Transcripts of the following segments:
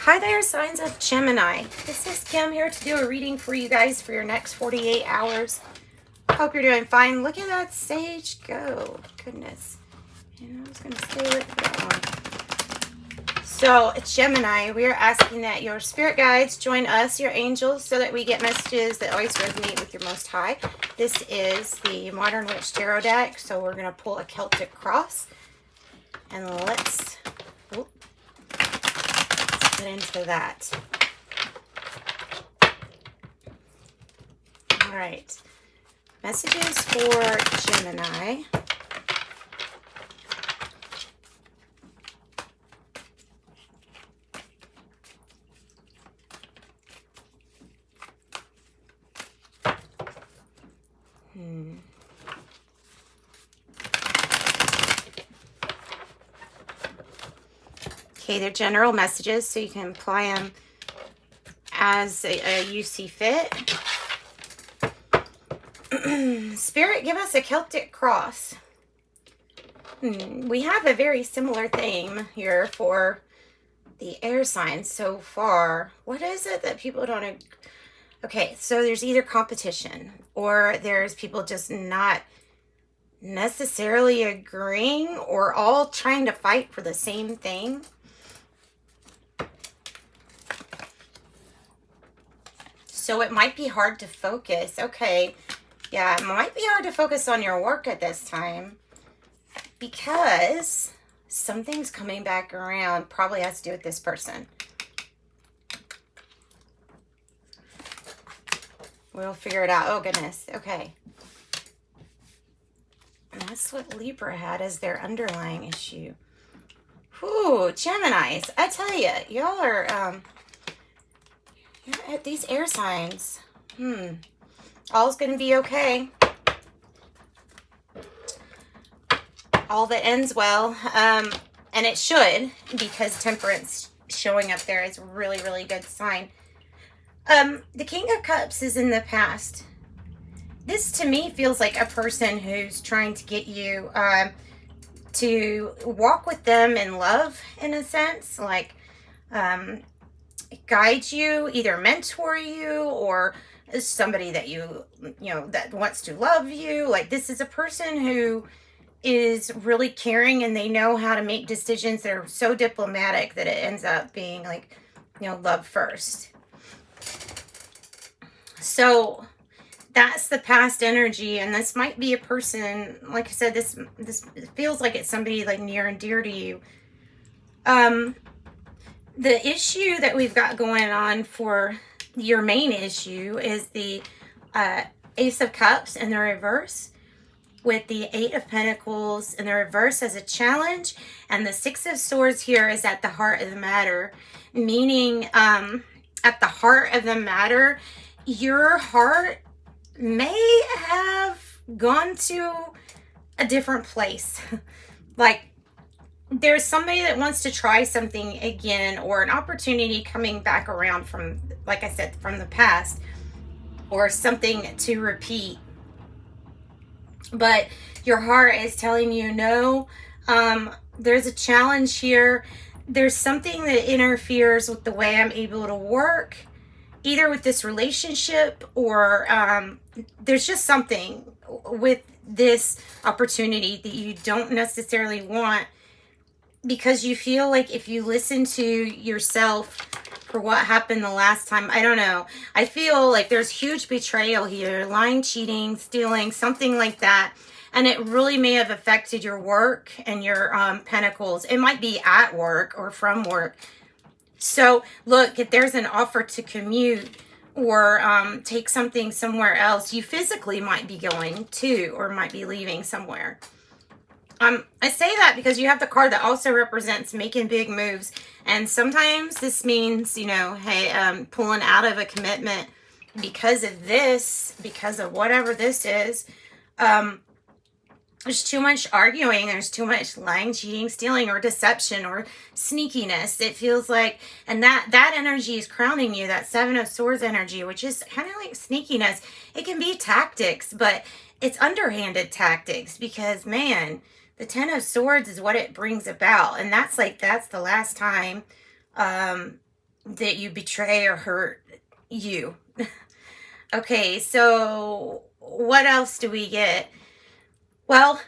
Hi there, signs of Gemini. This is Kim here to do a reading for you guys for your next 48 hours. Hope you're doing fine. Look at that sage go. Goodness. And I was going to stay with that one. So, it's Gemini. We are asking that your spirit guides join us, your angels, so that we get messages that always resonate with your Most High. This is the Modern Witch Tarot deck, so we're going to pull a Celtic cross. And let's get into that. All right. Messages for Gemini. Okay, they're general messages, so you can apply them as you see fit. Spirit, give us a Celtic cross. We have a very similar theme here for the air signs so far. What is it that people don't... Okay, so there's either competition or there's people just not necessarily agreeing or all trying to fight for the same thing. So it might be hard to focus. Okay, yeah, it might be hard to focus on your work at this time because something's coming back around. Probably has to do with this person. We'll figure it out. Oh, goodness. Okay. And that's what Libra had as their underlying issue. Whew, Geminis. I tell you, y'all are... You're at these air signs. All's going to be okay. All that ends well. And it should, because Temperance showing up there is a really, really good sign. The King of Cups is in the past. This, to me, feels like a person who's trying to get you to walk with them in love, in a sense. Like, guide you, either mentor you, or somebody that you know that wants to love you. Like, this is a person who is really caring, and they know how to make decisions that are so diplomatic that it ends up being like, love first. So that's the past energy, and this might be a person, like I said, this feels like it's somebody like near and dear to you. The issue that we've got going on for your main issue is the Ace of Cups in the reverse, with the Eight of Pentacles in the reverse as a challenge, and the Six of Swords here is at the heart of the matter, meaning at the heart of the matter, your heart may have gone to a different place. Like, there's somebody that wants to try something again, or an opportunity coming back around from, like I said, from the past, or something to repeat. But your heart is telling you, no, there's a challenge here. There's something that interferes with the way I'm able to work, either with this relationship or there's just something with this opportunity that you don't necessarily want, because you feel like if you listen to yourself for what happened the last time, I don't know. I feel like there's huge betrayal here, lying, cheating, stealing, something like that. And it really may have affected your work and your pentacles. It might be at work or from work. So look, if there's an offer to commute or take something somewhere else, you physically might be going to, or might be leaving somewhere. I say that because you have the card that also represents making big moves. And sometimes this means, hey, pulling out of a commitment because of this, because of whatever this is. There's too much arguing. There's too much lying, cheating, stealing, or deception, or sneakiness. It feels like, and that energy is crowning you, that Seven of Swords energy, which is kind of like sneakiness. It can be tactics, but it's underhanded tactics, because, man, the Ten of Swords is what it brings about. And that's the last time that you betray or hurt you. Okay, so what else do we get? Well,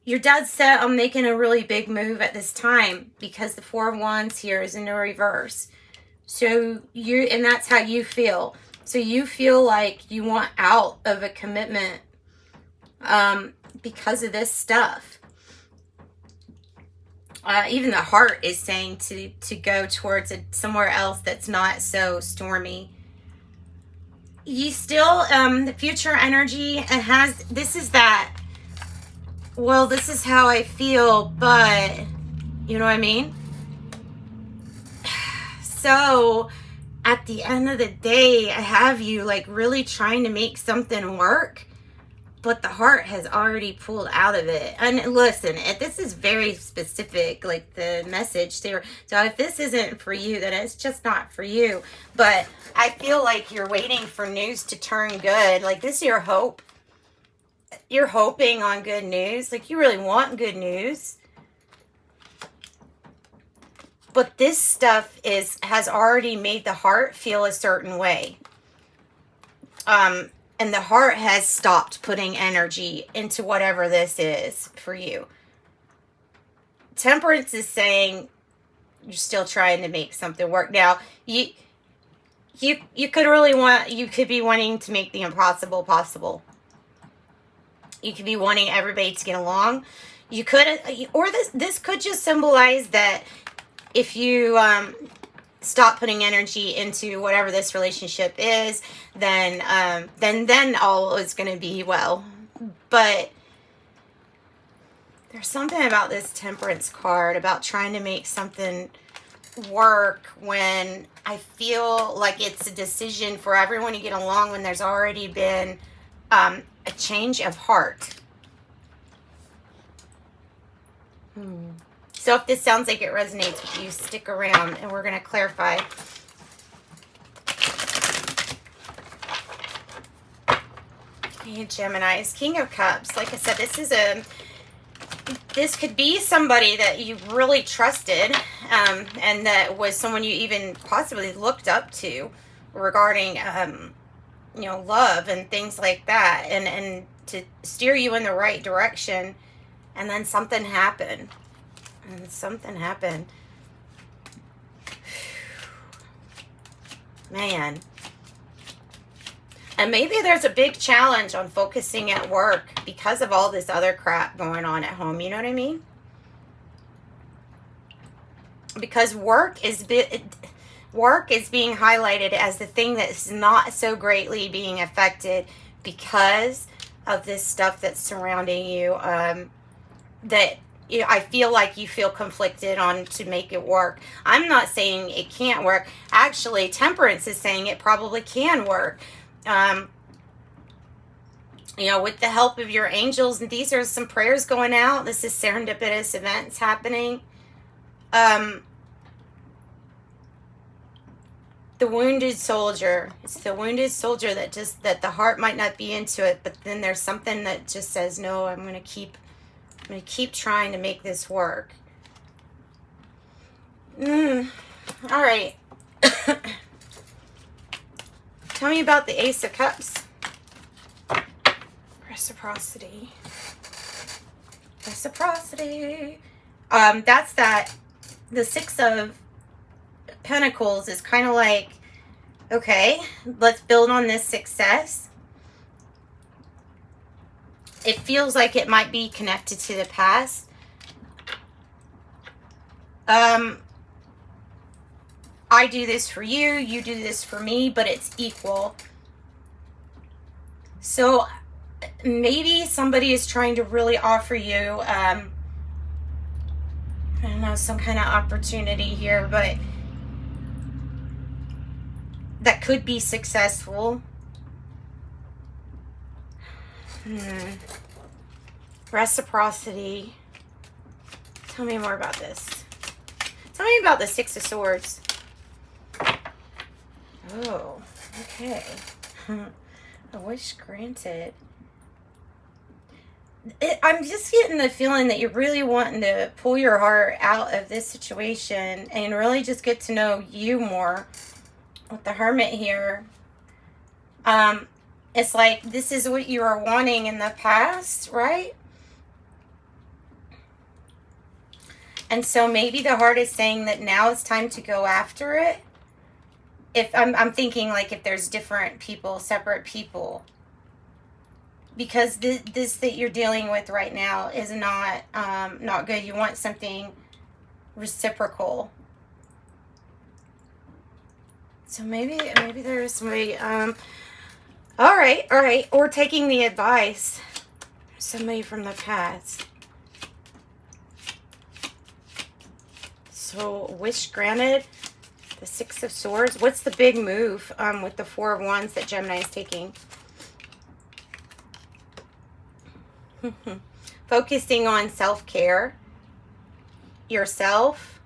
you're dead set on making a really big move at this time because the Four of Wands here is in the reverse. So and that's how you feel. So you feel like you want out of a commitment because of this stuff. Even the heart is saying to go towards somewhere else that's not so stormy. You still, the future energy, it has, this is that, well, this is how I feel, but, you know what I mean? So, at the end of the day, I have you, like, really trying to make something work, but the heart has already pulled out of it. And listen, this is very specific, like the message there. So if this isn't for you, then it's just not for you. But I feel like you're waiting for news to turn good. Like, this is your hope. You're hoping on good news. Like, you really want good news. But this stuff has already made the heart feel a certain way. And the heart has stopped putting energy into whatever this is for you. Temperance is saying you're still trying to make something work. Now, you could really you could be wanting to make the impossible possible. You could be wanting everybody to get along. You could, or this could just symbolize that if you stop putting energy into whatever this relationship is, then all is going to be well. But there's something about this Temperance card about trying to make something work when I feel like it's a decision for everyone to get along when there's already been a change of heart. So if this sounds like it resonates with you, stick around and we're going to clarify. Okay, Geminis, King of Cups. Like I said, this could be somebody that you really trusted, and that was someone you even possibly looked up to regarding, love and things like that, and to steer you in the right direction. And then something happened. Man. And maybe there's a big challenge on focusing at work because of all this other crap going on at home. You know what I mean? Because work is being highlighted as the thing that's not so greatly being affected because of this stuff that's surrounding you. That I feel like you feel conflicted on to make it work. I'm not saying it can't work. Actually, Temperance is saying it probably can work. With the help of your angels, and these are some prayers going out. This is serendipitous events happening. The wounded soldier. It's the wounded soldier that the heart might not be into it, but then there's something that just says, no, I'm going to keep trying to make this work. All right. Tell me about the Ace of Cups. Reciprocity. That's the Six of Pentacles is kind of like, okay, let's build on this success. It feels like it might be connected to the past. I do this for you, you do this for me, but it's equal. So maybe somebody is trying to really offer you, I don't know, some kind of opportunity here, but that could be successful. Reciprocity. Tell me more about this. Tell me about the Six of Swords. Oh, okay. A wish granted. I'm just getting the feeling that you're really wanting to pull your heart out of this situation and really just get to know you more with the Hermit here. It's like this is what you were wanting in the past, right? And so maybe the heart is saying that now it's time to go after it. If I'm thinking like if there's different people, separate people, because this that you're dealing with right now is not good. You want something reciprocal. So maybe there's somebody. All right, or taking the advice, somebody from the past. So wish granted, the Six of Swords. What's the big move with the Four of Wands that Gemini is taking? Focusing on self-care, yourself.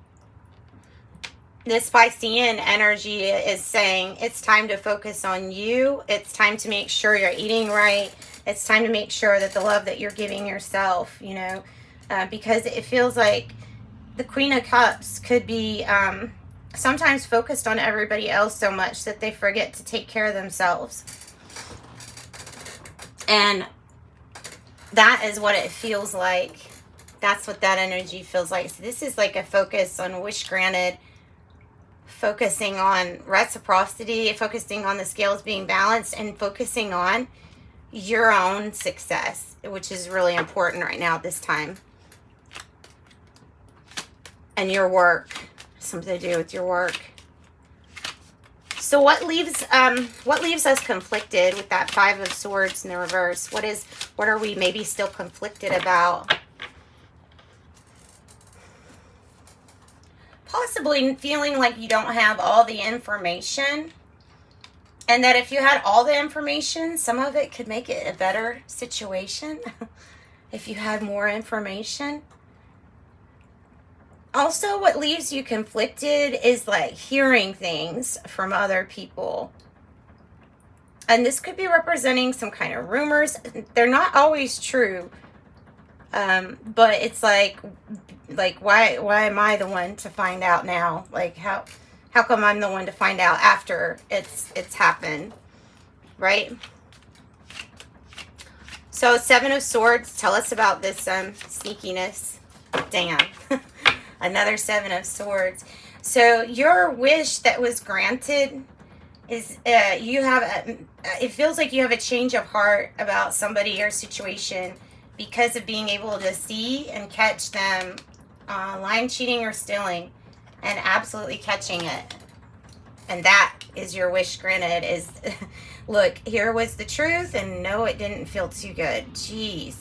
This Piscean energy is saying it's time to focus on you. It's time to make sure you're eating right. It's time to make sure that the love that you're giving yourself, you know, because it feels like the Queen of Cups could be sometimes focused on everybody else so much that they forget to take care of themselves. And that is what it feels like. That's what that energy feels like. So this is like a focus on wish granted, focusing on reciprocity, focusing on the scales being balanced, and focusing on your own success, which is really important right now at this time. And your work, something to do with your work. So what leaves us conflicted with that Five of Swords in the reverse? What are we maybe still conflicted about? Possibly feeling like you don't have all the information, and that if you had all the information, some of it could make it a better situation if you had more information. Also, what leaves you conflicted is like hearing things from other people. And this could be representing some kind of rumors. They're not always true. But it's like why am I the one to find out now? Like how come I'm the one to find out after it's happened, right? So Seven of Swords, tell us about this sneakiness. Damn. Another Seven of Swords. So your wish that was granted is it feels like you have a change of heart about somebody or situation because of being able to see and catch them lying, cheating, or stealing, and absolutely catching it. And that is your wish granted, is look, here was the truth, and no, it didn't feel too good. Jeez.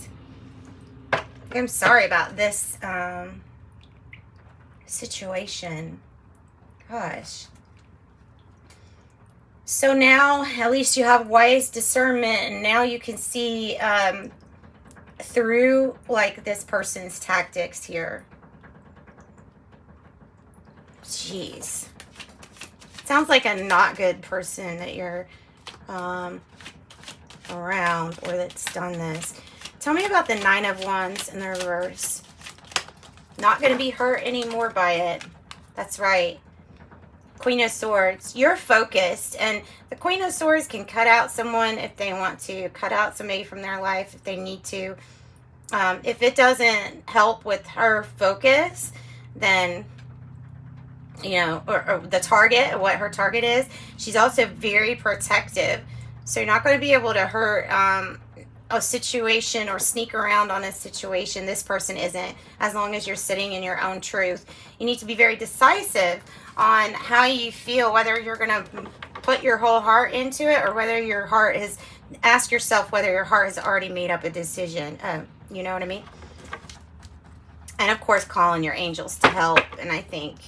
I'm sorry about this situation. Gosh. So now at least you have wise discernment, and now you can see through like this person's tactics here. Jeez. Sounds like a not good person that you're around, or that's done this. Tell me about the Nine of Wands in the reverse. Not going to be hurt anymore by it. That's right. Queen of Swords. You're focused, and the Queen of Swords can cut out someone if they want to, cut out somebody from their life if they need to. If it doesn't help with her focus, then, you know, or the target, what her target is. She's also very protective. So you're not going to be able to hurt a situation or sneak around on a situation. This person isn't, as long as you're sitting in your own truth. You need to be very decisive on how you feel, whether you're going to put your whole heart into it or whether your heart is, ask yourself whether your heart has already made up a decision. You know what I mean? And of course, call on your angels to help. And I think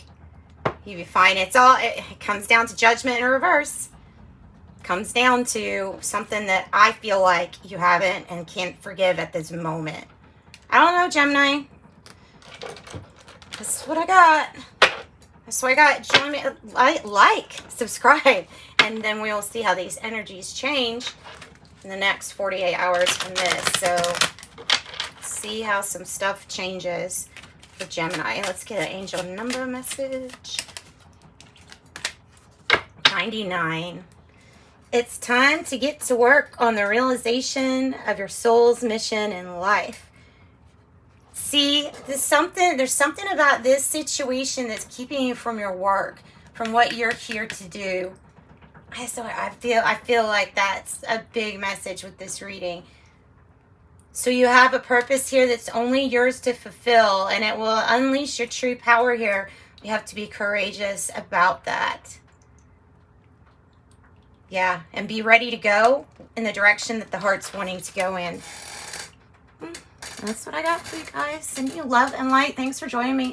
you'll be fine. It comes down to judgment in reverse. Comes down to something that I feel like you haven't and can't forgive at this moment. I don't know, Gemini. That's what I got. That's what I got. Join me, like, subscribe, and then we'll see how these energies change in the next 48 hours from this. So see how some stuff changes for Gemini. Let's get an angel number message. 99. It's time to get to work on the realization of your soul's mission in life. See, there's something about this situation that's keeping you from your work, from what you're here to do. So I feel like that's a big message with this reading. So you have a purpose here that's only yours to fulfill, and it will unleash your true power here. You have to be courageous about that. Yeah, and be ready to go in the direction that the heart's wanting to go in. That's what I got for you guys. Sending you love and light. Thanks for joining me.